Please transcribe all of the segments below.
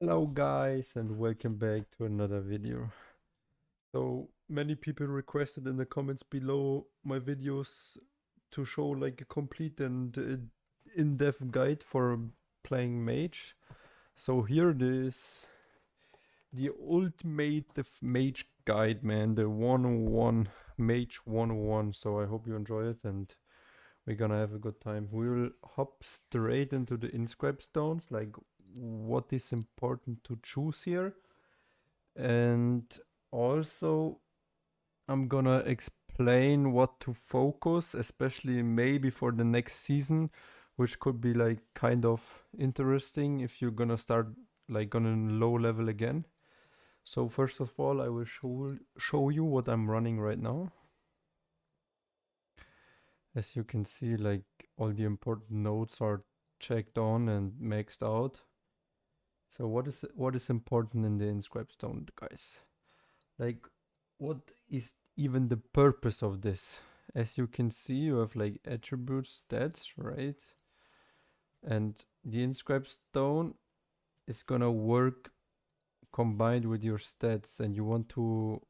Hello guys and welcome back to another video. So many people requested in the comments below my videos to show like a complete and in-depth guide for playing mage. So here it is, the ultimate mage guide, man, the 101 mage 101. So I hope you enjoy it and we're gonna have a good time. We will hop straight into the inscribe stones, like what is important to choose here. And also, I'm gonna explain what to focus, especially maybe for the next season, which could be like kind of interesting if you're gonna start like on a low level again. So first of all, I will show you what I'm running right now. As you can see, like all the important nodes are checked on and maxed out. So what is important in the inscribe stone, guys? Like, what is even the purpose of this? As you can see, you have like attributes, stats, right? And the inscribe stone is gonna work combined with your stats, and you want to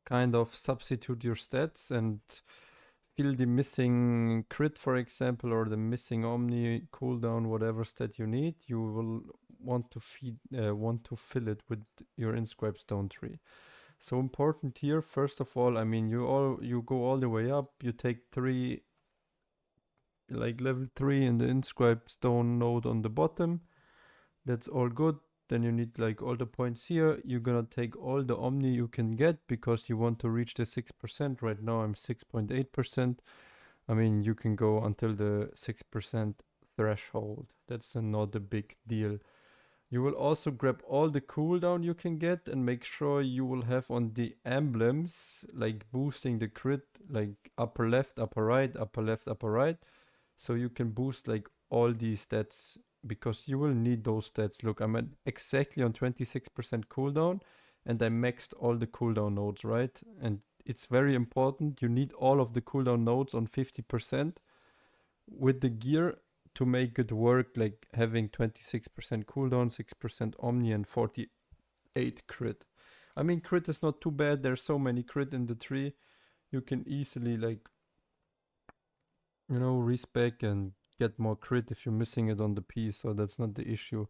kind of substitute your stats and fill the missing crit, for example, or the missing omni cooldown, whatever stat you need. You will want to fill it with your inscribe stone tree. So important here, first of all, I mean, you go all the way up, you take 3, like level 3 in the inscribe stone node on the bottom. That's all good. Then you need like all the points here. You're gonna take all the omni you can get because you want to reach the 6%. Right now I'm 6.8%. I mean, you can go until the 6% threshold. That's not a big deal. You will also grab all the cooldown you can get and make sure you will have on the emblems, like boosting the crit, like upper left, upper right, upper left, upper right. So you can boost like all these stats because you will need those stats. Look, I'm at exactly on 26% cooldown and I maxed all the cooldown nodes, right? And it's very important. You need all of the cooldown nodes on 50% with the gear to make it work, like having 26% cooldown, 6% omni, and 48 crit. I mean, crit is not too bad. There's so many crit in the tree. You can easily, like, respec and get more crit if you're missing it on the piece, so that's not the issue.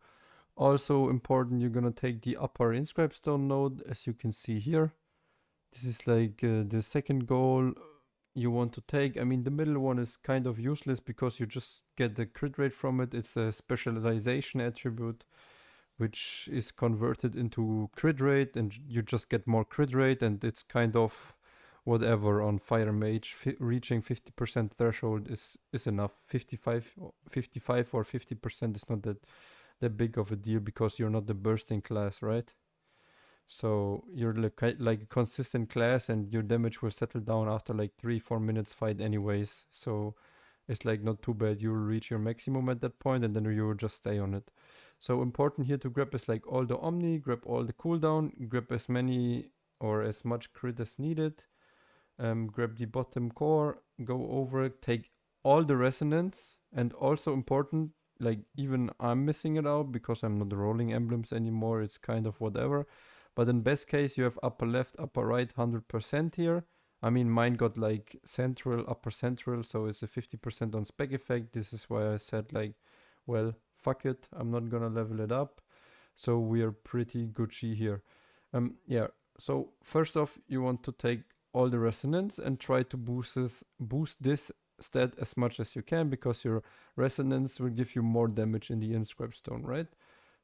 Also important, you're gonna take the upper inscribe stone node, as you can see here. This is like the second goal you want to take. I mean, the middle one is kind of useless because you just get the crit rate from it. It's a specialization attribute which is converted into crit rate, and you just get more crit rate, and it's kind of whatever on FireMage. Reaching 50% threshold is enough. 55 or 50% is not that big of a deal because you're not the bursting class, right? So you're like a consistent class, and your damage will settle down after like 3-4 minutes fight anyways. So it's like not too bad. You'll reach your maximum at that point, and then you will just stay on it. So important here to grab is like all the omni, grab all the cooldown, grab as many or as much crit as needed. Grab the bottom core, go over it, take all the resonance, and also important, like even I'm missing it out because I'm not rolling emblems anymore. It's kind of whatever. But in best case, you have upper left, upper right, 100% here. I mean, mine got like central, upper central, so it's a 50% on spec effect. This is why I said like, well, fuck it, I'm not gonna level it up. So we are pretty Gucci here. Yeah, so first off, you want to take all the resonance and try to boost this stat as much as you can because your resonance will give you more damage in the inscribe stone, right?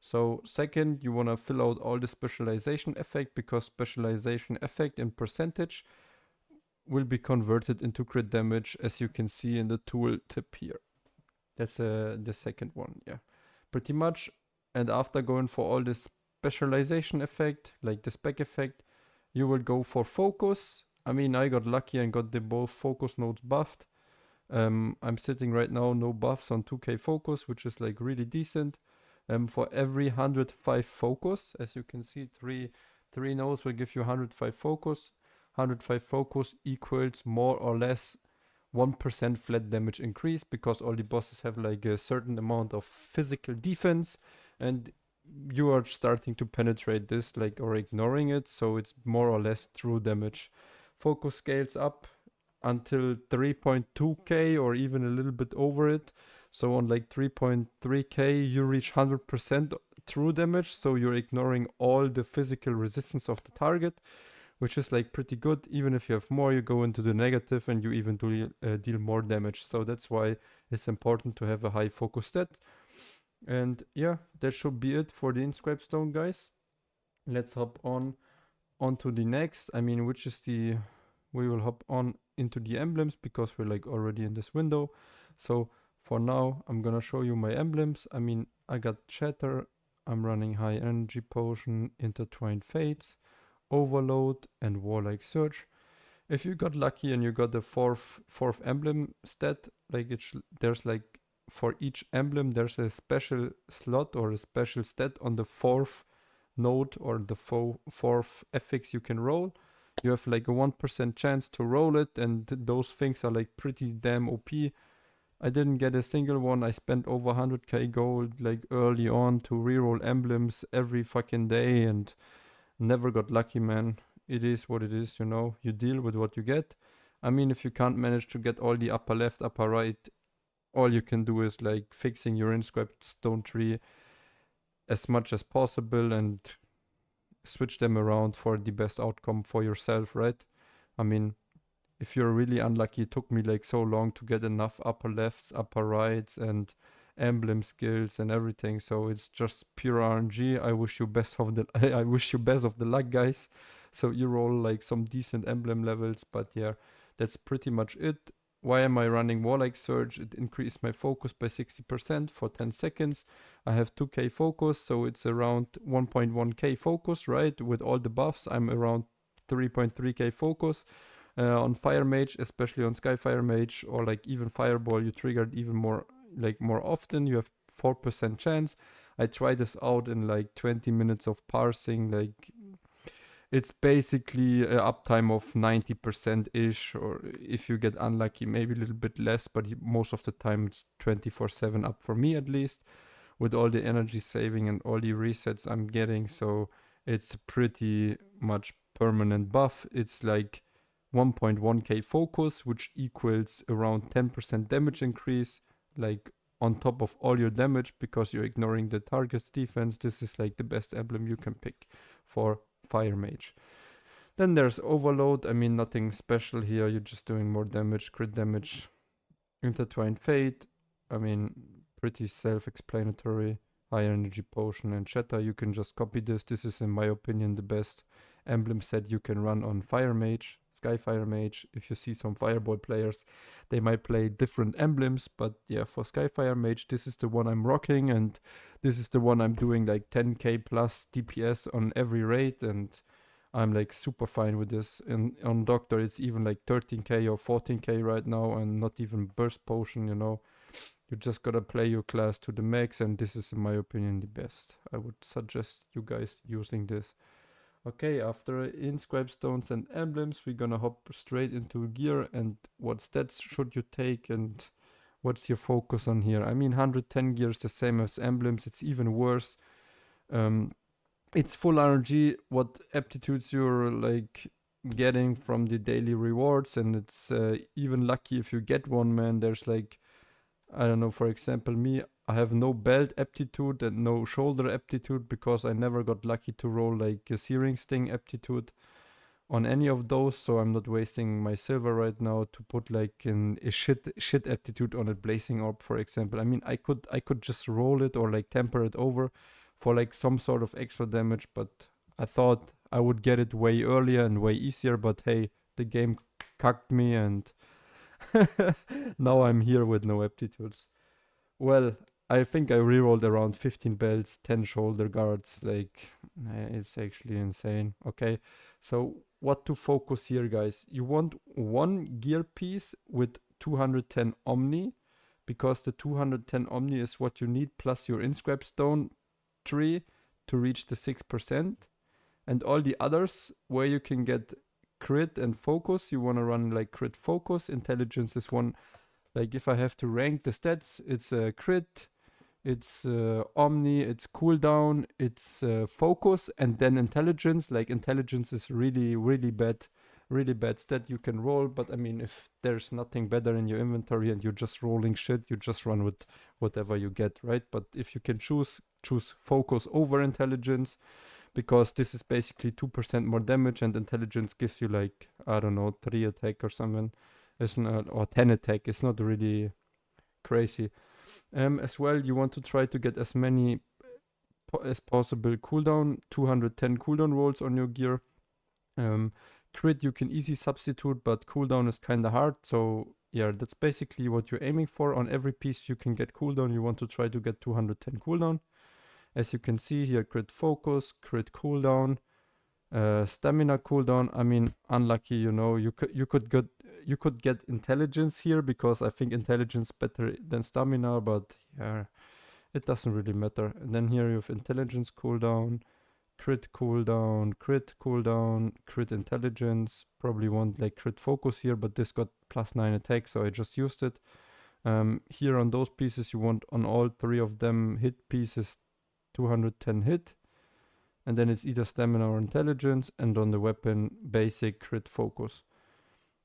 So second, you want to fill out all the specialization effect because specialization effect in percentage will be converted into crit damage, as you can see in the tool tip here. That's the second one, yeah. Pretty much. And after going for all this specialization effect, like the spec effect, you will go for focus. I mean, I got lucky and got the both focus nodes buffed. I'm sitting right now no buffs on 2k focus, which is like really decent. For every 105 focus, as you can see, three nodes will give you 105 focus. 105 focus equals more or less 1% flat damage increase because all the bosses have like a certain amount of physical defense, and you are starting to penetrate this, like, or ignoring it, so it's more or less true damage. Focus scales up until 3.2k or even a little bit over it. So on like 3.3k you reach 100% true damage, so you're ignoring all the physical resistance of the target, which is like pretty good. Even if you have more, you go into the negative and you even deal more damage. So that's why it's important to have a high focus stat. And yeah, that should be it for the Inscribe stone, guys. Let's hop onto the next. I mean, which is the, we will hop on into the emblems because we're like already in this window. So for now, I'm gonna show you my emblems. I mean, I got Shatter, I'm running High Energy Potion, Intertwined Fates, Overload, and Warlike Surge. If you got lucky and you got the fourth emblem stat, like there's like for each emblem there's a special slot or a special stat on the fourth node or the fourth affix you can roll. You have like a 1% chance to roll it, and those things are like pretty damn OP. I didn't get a single one. I spent over 100k gold like early on to reroll emblems every fucking day and never got lucky, man. It is what it is, you know. You deal with what you get. I mean, if you can't manage to get all the upper left, upper right, all you can do is like fixing your inscribed stone tree as much as possible and switch them around for the best outcome for yourself, right? I mean, if you're really unlucky, it took me like so long to get enough upper lefts, upper rights, and emblem skills and everything. So it's just pure RNG. I wish you best of the I wish you best of the luck, guys. So you roll like some decent emblem levels, but yeah, that's pretty much it. Why am I running Warlike Surge? It increased my focus by 60% for 10 seconds. I have 2k focus, so it's around 1.1k focus, right? With all the buffs, I'm around 3.3k focus. On FireMage, especially on SkyFireMage or like even Fireball, you triggered even more often. You have 4% chance. I tried this out in like 20 minutes of parsing. Like it's basically an uptime of 90% ish, or if you get unlucky, maybe a little bit less, but most of the time it's 24/7 up for me at least, with all the energy saving and all the resets I'm getting. So it's pretty much permanent buff. It's like 1.1k focus, which equals around 10% damage increase, like on top of all your damage, because you're ignoring the target's defense. This is like the best emblem you can pick for FireMage. Then there's Overload. I mean, nothing special here. You're just doing more damage, crit damage. Intertwined Fate. I mean, pretty self-explanatory. High Energy Potion and Shatter. You can just copy this. This is, in my opinion, the best emblem set you can run on FireMage, SkyFireMage. If you see some Fireball players, they might play different emblems, but yeah, for SkyFireMage, this is the one I'm rocking, and this is the one I'm doing like 10k plus DPS on every raid, and I'm like super fine with this. And on Doctor, it's even like 13k or 14k right now, and not even Burst Potion, you know. You just gotta play your class to the max, and this is, in my opinion, the best. I would suggest you guys using this. Okay, after Inscribe stones and emblems, we're gonna hop straight into gear and what stats should you take and what's your focus on here. I mean, 110 gear is the same as emblems. It's even worse. It's full RNG. What aptitudes you're like getting from the daily rewards, and it's even lucky if you get one, man. There's like, I don't know, for example, me, I have no belt aptitude and no shoulder aptitude because I never got lucky to roll like a Searing Sting aptitude on any of those, so I'm not wasting my silver right now to put like a shit aptitude on a Blazing Orb, for example. I mean, I could just roll it or like temper it over for like some sort of extra damage, but I thought I would get it way earlier and way easier, but hey, the game cucked me and now I'm here with no aptitudes. Well, I think I rerolled around 15 belts, 10 shoulder guards. Like, it's actually insane. Okay, so what to focus here, guys? You want one gear piece with 210 Omni, because the 210 Omni is what you need, plus your Inscribe Stone tree to reach the 6%. And all the others, where you can get crit and focus, you want to run like crit focus. Intelligence is one. Like if I have to rank the stats, it's a crit, it's omni, it's cooldown, it's focus, and then intelligence. Like intelligence is really bad stat you can roll. But I mean, if there's nothing better in your inventory and you're just rolling shit, you just run with whatever you get, right? But if you can choose focus over intelligence, because this is basically 2% more damage, and intelligence gives you like, I don't know, 3 attack or something. It's not, or 10 attack. It's not really crazy. As well, you want to try to get as many as possible cooldown, 210 cooldown rolls on your gear. Crit you can easy substitute, but cooldown is kind of hard. So yeah, that's basically what you're aiming for. On every piece you can get cooldown, you want to try to get 210 cooldown. As you can see here, crit focus, crit cooldown, stamina cooldown. I mean, unlucky, you know, you could get intelligence here, because I think intelligence better than stamina, but yeah, it doesn't really matter. And then here you have intelligence cooldown, crit cooldown, crit cooldown, crit intelligence. Probably want like crit focus here, but this got +9 attack, so I just used it. Here on those pieces, you want on all 3 of them hit pieces 210 hit, and then it's either stamina or intelligence, and on the weapon basic crit focus.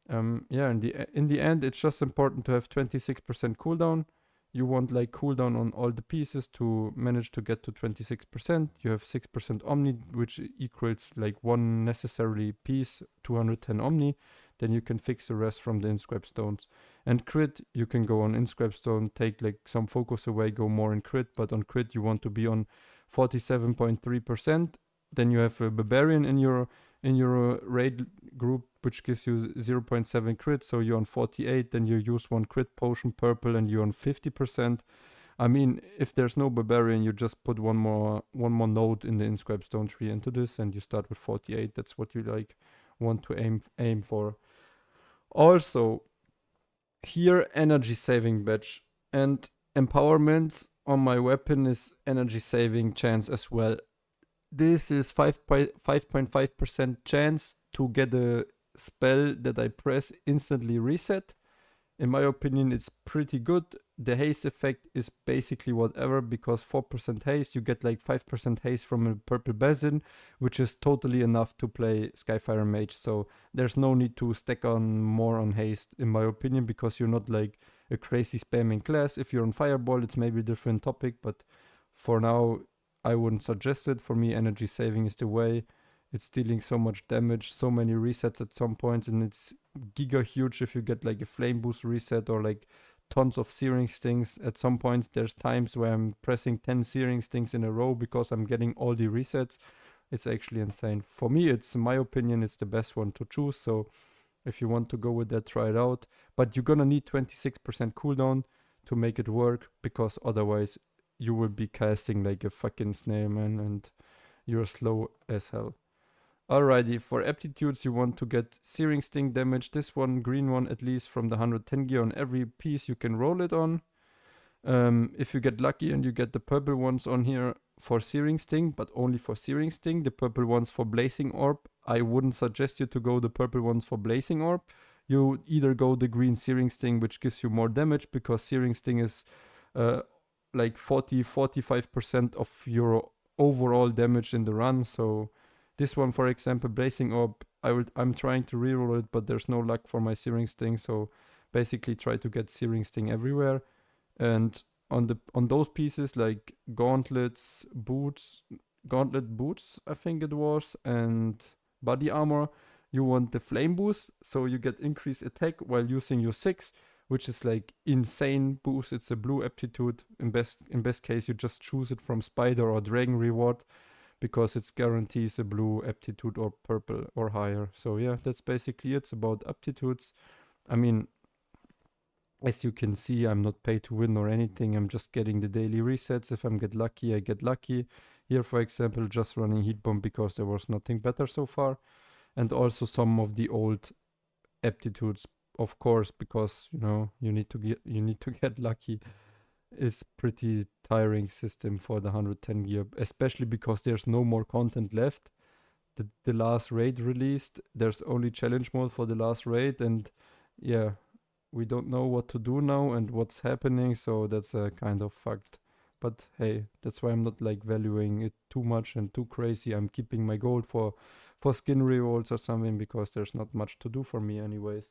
Yeah, in the end, it's just important to have 26% cooldown. You want like cooldown on all the pieces to manage to get to 26%. You have 6% omni, which equals like 1 necessary piece, 210 omni. Then you can fix the rest from the inscribe stones. And crit, you can go on inscribe stone, take like some focus away, go more in crit, but on crit you want to be on 47.3%. Then you have a barbarian in your raid group, which gives you 0.7 crit, so you're on 48. Then you use 1 crit potion purple and you're on 50%. I mean, if there's no barbarian, you just put one more node in the inscribe stone tree into this, and you start with 48. That's what you like want to aim for. Also, here energy saving badge, and empowerment on my weapon is energy saving chance as well. This is 5.5% chance to get a spell that I press instantly reset. In my opinion, it's pretty good. The haste effect is basically whatever, because 4% haste, you get like 5% haste from a purple basin, which is totally enough to play SkyFireMage. So there's no need to stack on more on haste, in my opinion, because you're not like a crazy spamming class. If you're on Fireball, it's maybe a different topic, but for now, I wouldn't suggest it. For me, energy saving is the way. It's dealing so much damage, so many resets at some points, and it's giga huge if you get like a flame boost reset or like tons of searing stings. At some points, there's times where I'm pressing 10 searing stings in a row because I'm getting all the resets. It's actually insane. For me, it's, in my opinion, it's the best one to choose. So if you want to go with that, try it out. But you're gonna need 26% cooldown to make it work, because otherwise you will be casting like a fucking snail, man, and you're slow as hell. Alrighty, for aptitudes, you want to get searing sting damage, this one, green one at least, from the 110 gear on every piece you can roll it on. If you get lucky and you get the purple ones on here for searing sting, but only for searing sting, the purple ones for blazing orb, I wouldn't suggest you to go the purple ones for blazing orb. You either go the green searing sting, which gives you more damage, because searing sting is like 45% of your overall damage in the run. So this one, for example, blazing orb, I'm trying to reroll it, but there's no luck for my searing sting. So basically, try to get searing sting everywhere. And on those pieces like gauntlet boots, I think it was, and body armor, you want the flame boost, so you get increased attack while using your 6, which is like insane boost. It's a blue aptitude. In best case, you just choose it from spider or dragon reward, because it guarantees a blue aptitude or purple or higher. So yeah, that's basically it. It's about aptitudes. I mean, as you can see, I'm not paid to win or anything. I'm just getting the daily resets. If I get lucky, I get lucky. Here, for example, just running Heatbomb because there was nothing better so far. And also some of the old aptitudes, of course, because you need to get lucky. Is pretty tiring system for the 110 gear, especially because there's no more content left. The last raid released, there's only challenge mode for the last raid, and yeah, we don't know what to do now and what's happening, so that's kind of fucked. but hey, that's why I'm not like valuing it too much and too crazy. I'm keeping my gold for skin rerolls or something, because there's not much to do for me anyways.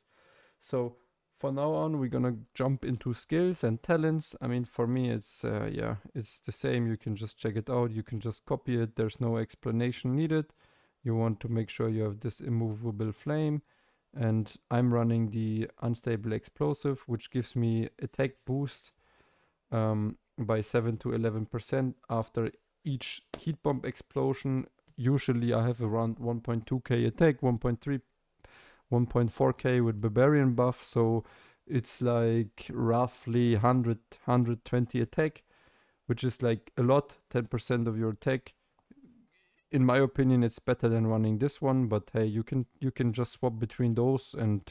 So for now on, we're gonna jump into skills and talents. I mean, for me, it's yeah, it's the same. You can just check it out. You can just copy it. There's no explanation needed. You want to make sure you have this immovable flame, and I'm running the unstable explosive, which gives me attack boost by 7 to 11% after each heat bomb explosion. Usually I have around 1.2k attack, 1.3, 1.4k with barbarian buff, so it's like roughly 120 attack, which is like a lot, 10% of your attack. In my opinion, it's better than running this one, but hey, you can just swap between those and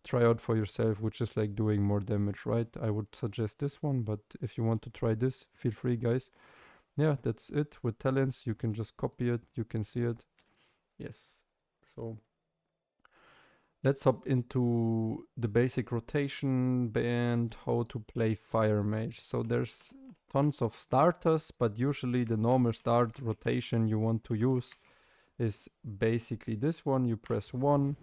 try out for yourself, which is like doing more damage, right? I would suggest this one, but if you want to try this, feel free, guys. Yeah, that's it with talents. You can just copy it, you can see it. Yes. So let's hop into the basic rotation and how to play FireMage. So there's tons of starters, but usually the normal start rotation you want to use is basically this one. You press 1,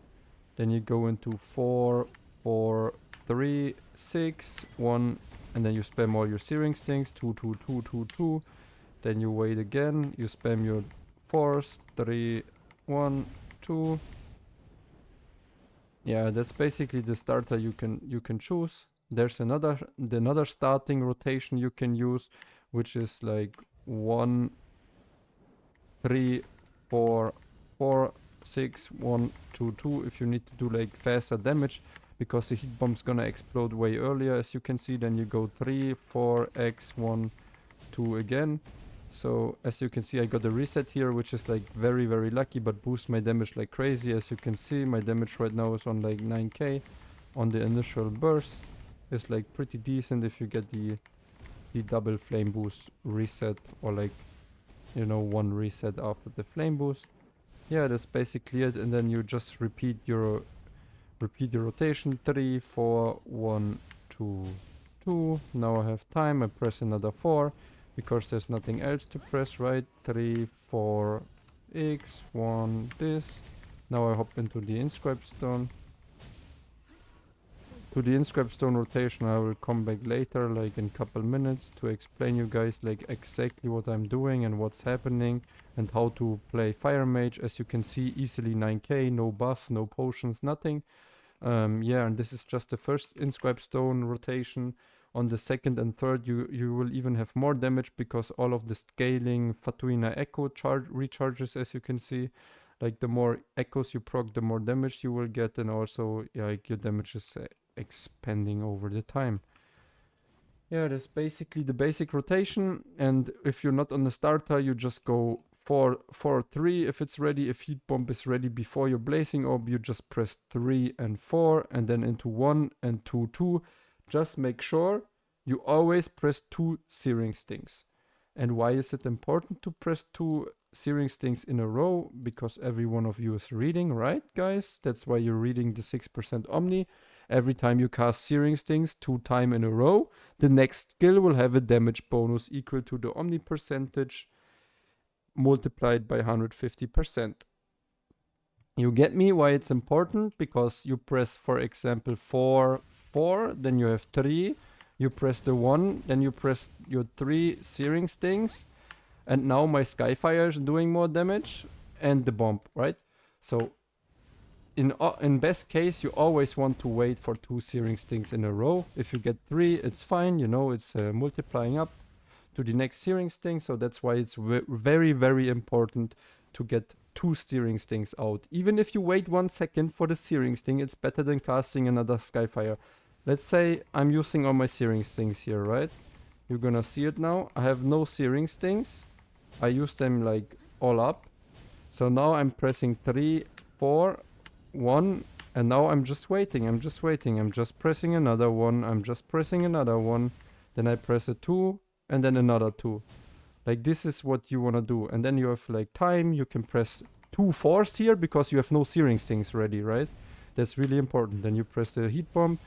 then you go into 4, 4, 3, 6, 1, and then you spam all your searing stings, 2, 2, 2, 2, 2. Then you wait again, you spam your 4s, 3, 1, 2. Yeah, that's basically the starter you can choose. There's another starting rotation you can use, which is like 1, 3, 4, 4, 6, 1, 2, 2. If you need to do like faster damage, because the heat bomb's gonna explode way earlier, as you can see. Then you go 3, 4, X, 1, 2 again. So as you can see, I got a reset here, which is like very, very lucky, but boosts my damage like crazy. As you can see, my damage right now is on like 9k on the initial burst. It's like pretty decent if you get the double flame boost reset, or like, you know, one reset after the flame boost. Yeah, that's basically it. And then you just repeat your rotation. 3, 4, 1, 2, 2. Now I have time. I press another 4. Because there's nothing else to press, right? 3, 4, X, 1, this. Now I hop into the Inscribe stone. To the Inscribe stone rotation, I will come back later, like in a couple minutes, to explain you guys like exactly what I'm doing and what's happening and how to play FireMage. As you can see, easily 9k, no buffs, no potions, nothing. Yeah, and this is just the first Inscribe stone rotation. On the second and third, you will even have more damage, because all of the scaling Fatuina Echo recharges, as you can see. Like the more echoes you proc, the more damage you will get, and also like your damage is expanding over the time. Yeah, that's basically the basic rotation. And if you're not on the starter, you just go 4, 4, 3 if it's ready. If heat bomb is ready before your blazing orb, you just press 3 and 4, and then into 1 and 2, 2. Just make sure you always press 2 searing stings. And why is it important to press 2 searing stings in a row? Because every one of you is reading, right, guys? That's why you're reading the 6% Omni. Every time you cast searing stings 2 times in a row, the next skill will have a damage bonus equal to the Omni percentage multiplied by 150%. You get me why it's important? Because you press, for example, 4, 4, then you have 3, you press the 1, then you press your 3 searing stings, and now my Skyfire is doing more damage, and the bomb, right? So in best case, you always want to wait for 2 searing stings in a row. If you get 3, it's fine, you know, it's multiplying up to the next searing sting. So that's why it's very, very important to get 2 searing stings out. Even if you wait 1 second for the searing sting, it's better than casting another Skyfire. Let's say I'm using all my searing stings here, right? You're gonna see it now. I have no searing stings. I use them like all up. So now I'm pressing 3, 4, 1, and now I'm just waiting. I'm just pressing another one. I'm just pressing another one. Then I press a 2, and then another 2. Like, this is what you want to do. And then you have like time. You can press 2 4s here because you have no searing stings ready, right? That's really important. Then you press the heat bomb.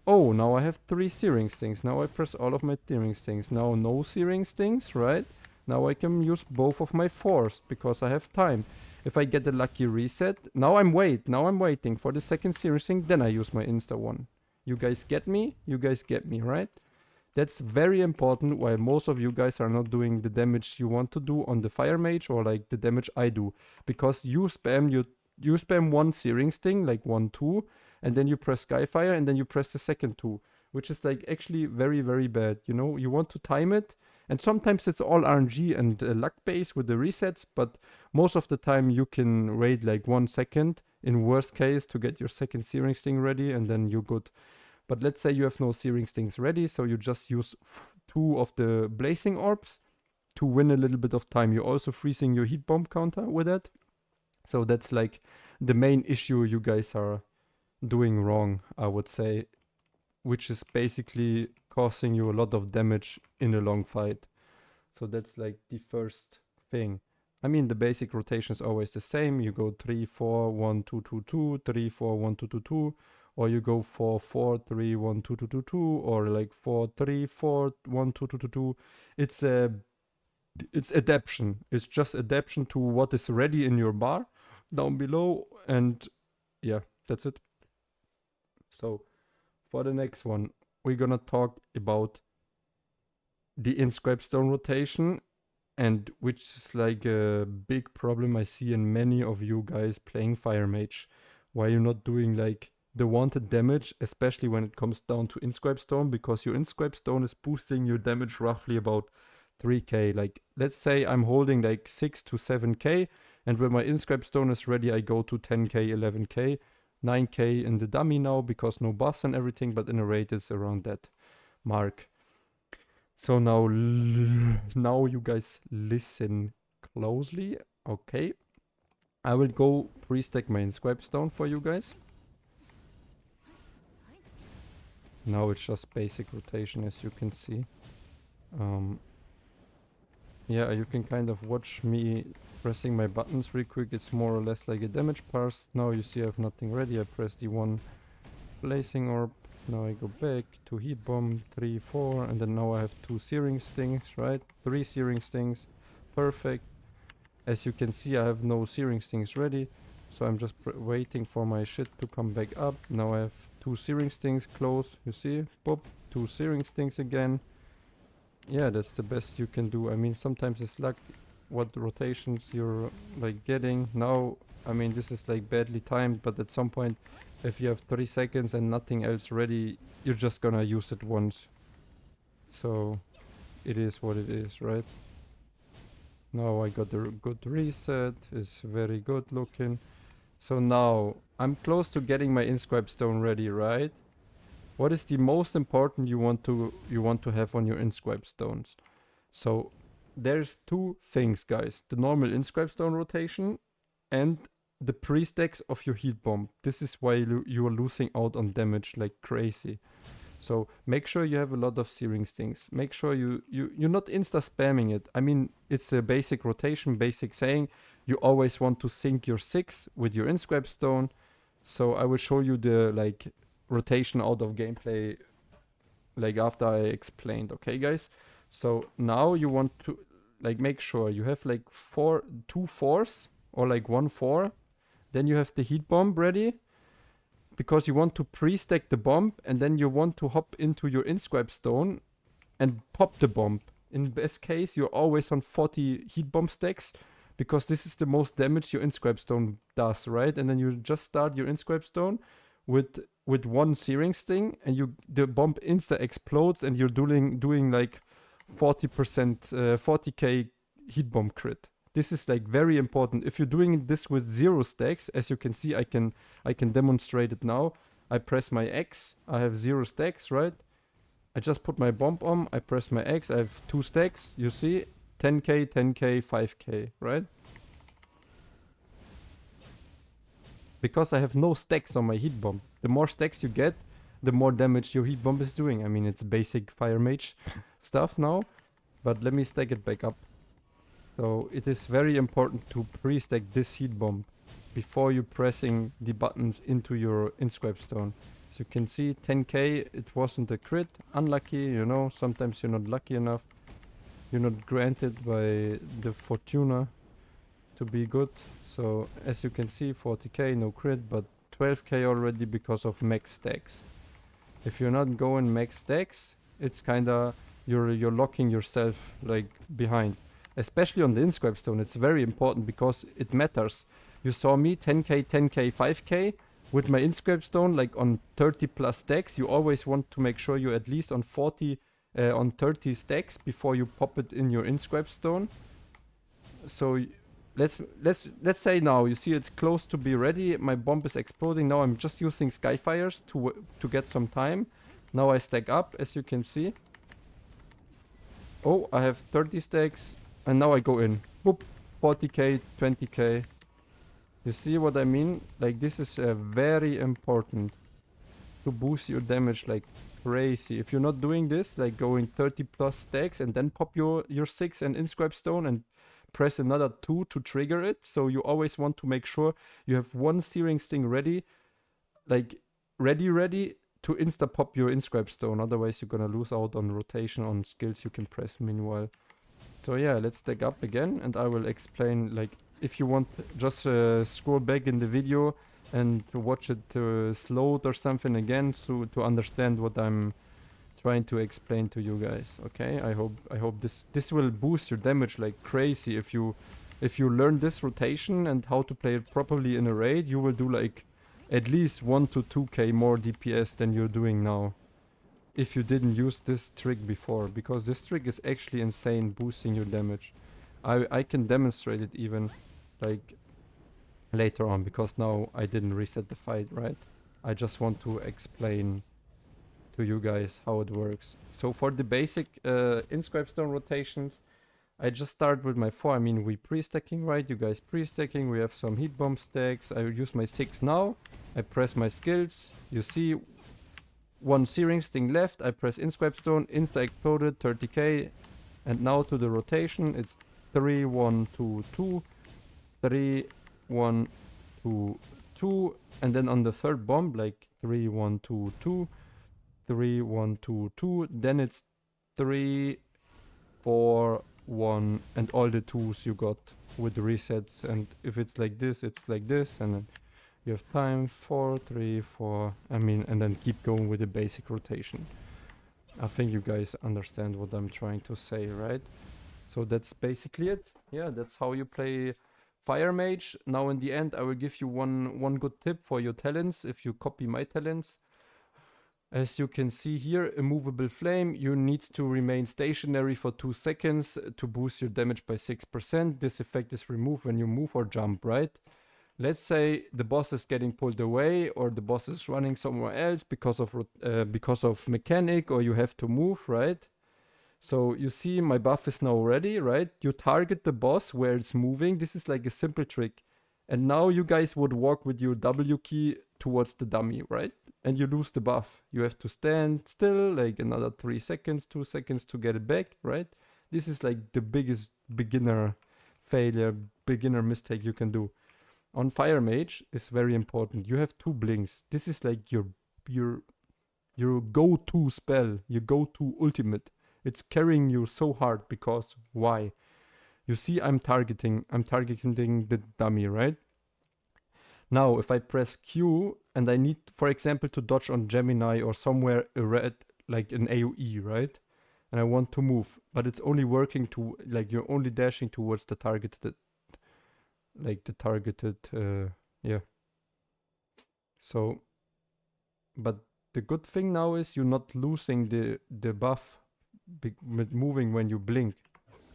oh, now I have 3 searing stings. Now I press all of my searing stings. Now no searing stings, right? Now I can use both of my 4s because I have time. If I get a lucky reset, now I'm waiting for the second searing sting, then I use my insta one. You guys get me? You guys get me, right? That's very important, while most of you guys are not doing the damage you want to do on the fire mage, or like the damage I do, because you spam one searing sting, like 1, 2, and then you press Skyfire, and then you press the second 2, which is like actually very, very bad. You know, you want to time it, and sometimes it's all RNG and luck base with the resets, but most of the time you can wait like 1 second in worst case to get your second searing sting ready, and then you're good. But let's say you have no searing stings ready, so you just use 2 of the blazing orbs to win a little bit of time. You're also freezing your heat bomb counter with it. So that's like the main issue you guys are doing wrong, I would say, which is basically causing you a lot of damage in a long fight. So that's like the first thing. I mean, the basic rotation is always the same. You go 3, 4, 1, 2, 2, 2, 3, 4, 1, 2, 2, 2. Or you go 4, 4, 3, 1, 2, 2, 2, 2, or like 4, 3, 4, 1, 2, 2, 2, 2. It's adaptation. It's just adaptation to what is ready in your bar down below, and yeah, that's it. So for the next one, we're gonna talk about the Inscribe stone rotation, and which is like a big problem I see in many of you guys playing Fire Mage. Why you're not doing like the wanted damage, especially when it comes down to Inscribe Stone, because your Inscribe Stone is boosting your damage roughly about 3k. Like, let's say I'm holding like 6 to 7k, and when my Inscribe Stone is ready, I go to 10k, 11k, 9k in the dummy now, because no buffs and everything, but in a rate it's around that mark. So now you guys listen closely, okay? I will go pre-stack my Inscribe Stone for you guys. Now it's just basic rotation, as you can see. Yeah, you can kind of watch me pressing my buttons real quick. It's more or less like a damage parse. Now you see I have nothing ready. I press the 1 blazing orb. Now I go back to heat bomb, 3, 4, and then now I have 2 searing stings, right? 3 searing stings, perfect. As you can see, I have no searing stings ready, so I'm just waiting for my shit to come back up. Now I have 2 searing stings close, you see? Boop, 2 searing stings again. Yeah, that's the best you can do. I mean, sometimes it's luck what rotations you're like getting. Now, I mean, this is like badly timed, but at some point, if you have 3 seconds and nothing else ready, you're just gonna use it once. So, it is what it is, right? Now I got a good reset. It's very good looking. So now, I'm close to getting my Inscribe Stone ready, right? What is the most important you want to have on your Inscribe Stones? So there's 2 things, guys. The normal Inscribe Stone rotation and the pre-stacks of your heat bomb. This is why you are losing out on damage like crazy. So make sure you have a lot of searing stings. Make sure you're not insta spamming it. I mean, it's a basic rotation, basic saying. You always want to sync your 6 with your Inscribe Stone. So I will show you the like rotation out of gameplay like after I explained, okay guys? So now you want to like make sure you have like 2 4s or like 1 4. Then you have the heat bomb ready, because you want to pre-stack the bomb, and then you want to hop into your Inscribe Stone and pop the bomb. In best case, you're always on 40 heat bomb stacks, because this is the most damage your Inscribe Stone does, right? And then you just start your Inscribe Stone with 1 searing sting, and the bomb insta explodes, and you're doing like 40%, 40k heat bomb crit. This is like very important. If you're doing this with 0 stacks, as you can see, I can demonstrate it now. I press my X, I have 0 stacks, right? I just put my bomb on, I press my X, I have 2 stacks, you see? 10k, 10k, 5k, right? Because I have no stacks on my heat bomb. The more stacks you get, the more damage your heat bomb is doing. I mean, it's basic Fire Mage stuff now, but let me stack it back up. So it is very important to pre-stack this heat bomb before you pressing the buttons into your Inscribe Stone. As you can see, 10k, it wasn't a crit. Unlucky, you know, sometimes you're not lucky enough. You're not granted by the Fortuna to be good. So as you can see, 40k, no crit, but 12k already because of max stacks. If you're not going max stacks, it's kinda, you're locking yourself like behind. Especially on the Inscribe stone, it's very important because it matters. You saw me 10k, 10k, 5k. With my Inscribe stone, like on 30 plus stacks, you always want to make sure you're at least on 40, on 30 stacks before you pop it in your Inscribe stone. So let's say now you see it's close to be ready. My bomb is exploding. Now I'm just using Skyfires to get some time. Now I stack up, as you can see. Oh, I have 30 stacks, and now I go in. Boop, 40k, 20k. You see what I mean? Like, this is very important to boost your damage like crazy. If you're not doing this, like going 30 plus stacks and then pop your 6 and Inscribe stone and press another 2 to trigger it. So you always want to make sure you have one Searing Sting ready, like ready to insta pop your Inscribe stone. Otherwise you're gonna lose out on rotation on skills you can press meanwhile. So yeah, let's stack up again and I will explain, like, if you want, just scroll back in the video and watch it slowed or something again, so to understand what I'm trying to explain to you guys. Okay, I hope this will boost your damage like crazy. If you learn this rotation and how to play it properly in a raid, you will do like at least 1 to 2k more DPS than you're doing now. If you didn't use this trick before, because this trick is actually insane, boosting your damage. I can demonstrate it even like later on, because now I didn't reset the fight, right? I just want to explain to you guys how it works. So for the basic Inscribe stone rotations, I just start with my 4. I mean, we pre-stacking, right? You guys pre-stacking. We have some heat bomb stacks. I use my 6 now. I press my skills. You see, 1 Searing Sting left. I press Inscribe stone. Insta exploded, 30k. And now to the rotation. It's 3, 1, 2, 2. 3, 1, 2, 2. And then on the third bomb, like 3, 1, 2, 2. 3, 1, 2, 2. Then it's 3, 4, 1, and all the 2s you got with the resets. And if it's like this, it's like this. And then you have time 4, 3, 4. I mean, and then keep going with the basic rotation. I think you guys understand what I'm trying to say, right? So that's basically it. Yeah, that's how you play SkyFireMage. Now in the end, I will give you one good tip for your talents if you copy my talents. As you can see here, immovable flame, you need to remain stationary for 2 seconds to boost your damage by 6%. This effect is removed when you move or jump, right? Let's say the boss is getting pulled away, or the boss is running somewhere else because of mechanic, or you have to move, right? So you see my buff is now ready, right? You target the boss where it's moving. This is like a simple trick. And now you guys would walk with your W key towards the dummy, right? And you lose the buff. You have to stand still like another 3 seconds, 2 seconds to get it back, right? This is like the biggest beginner failure, beginner mistake you can do. On SkyFireMage, it's very important. You have 2 blinks. This is like your go-to spell, your go-to ultimate. It's carrying you so hard because why? You see, I'm targeting the dummy, right? Now, if I press Q and I need, for example, to dodge on Gemini or somewhere red, like an AoE, right? And I want to move, but it's only working to, like, you're only dashing towards the targeted, yeah. So, but the good thing now is you're not losing the buff with moving when you blink.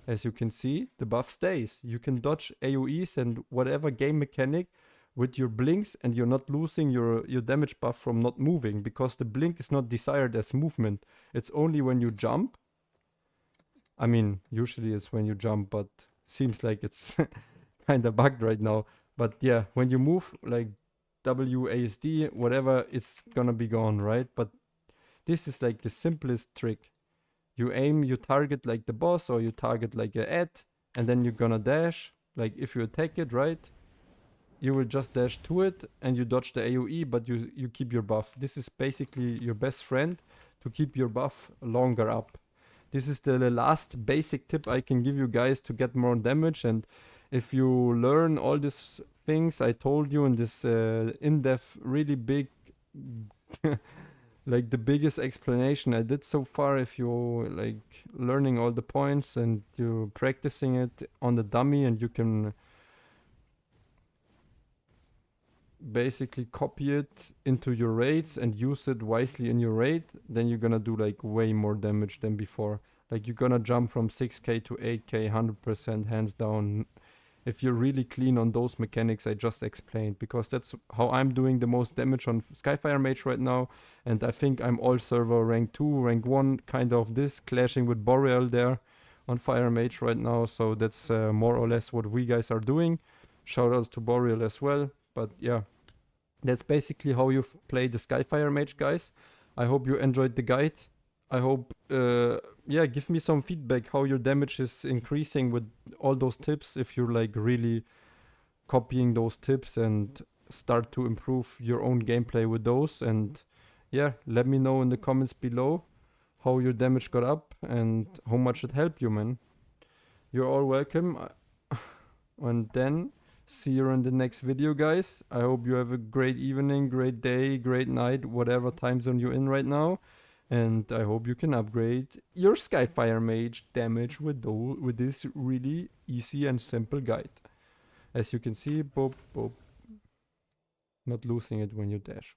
As you can see, the buff stays. You can dodge AoEs and whatever game mechanic with your blinks, and you're not losing your damage buff from not moving, because the blink is not desired as movement. It's only when you jump. I mean, usually it's when you jump, but seems like it's kind of bugged right now. But yeah, when you move, like WASD, whatever, it's gonna be gone, right? But this is like the simplest trick. You aim, you target like the boss, or you target like a ad, and then you're gonna dash. Like if you attack it, right? you will just dash to it and you dodge the AoE, but you keep your buff. This is basically your best friend to keep your buff longer up. This is the last basic tip I can give you guys to get more damage, and if you learn all these things I told you in this in-depth, really big, like the biggest explanation I did so far, if you like learning all the points and you practicing it on the dummy, and you can basically copy it into your raids and use it wisely in your raid, then you're gonna do like way more damage than before. Like you're gonna jump from 6k to 8k 100% hands down if you're really clean on those mechanics I just explained, because that's how I'm doing the most damage on SkyFireMage right now, and I think I'm all server rank 2, rank 1, kind of this, clashing with Boreal there on FireMage right now, so that's more or less what we guys are doing. Shoutouts to Boreal as well, but yeah, that's basically how you play the SkyFireMage, guys. I hope you enjoyed the guide. I hope, yeah, give me some feedback how your damage is increasing with all those tips, if you're like really copying those tips and start to improve your own gameplay with those. And yeah, let me know in the comments below how your damage got up and how much it helped you, man. You're all welcome. And then see you in the next video, guys. I hope you have a great evening, great day, great night, whatever time zone you're in right now. And I hope you can upgrade your SkyFireMage damage with this really easy and simple guide. As you can see, boop, boop. Not losing it when you dash.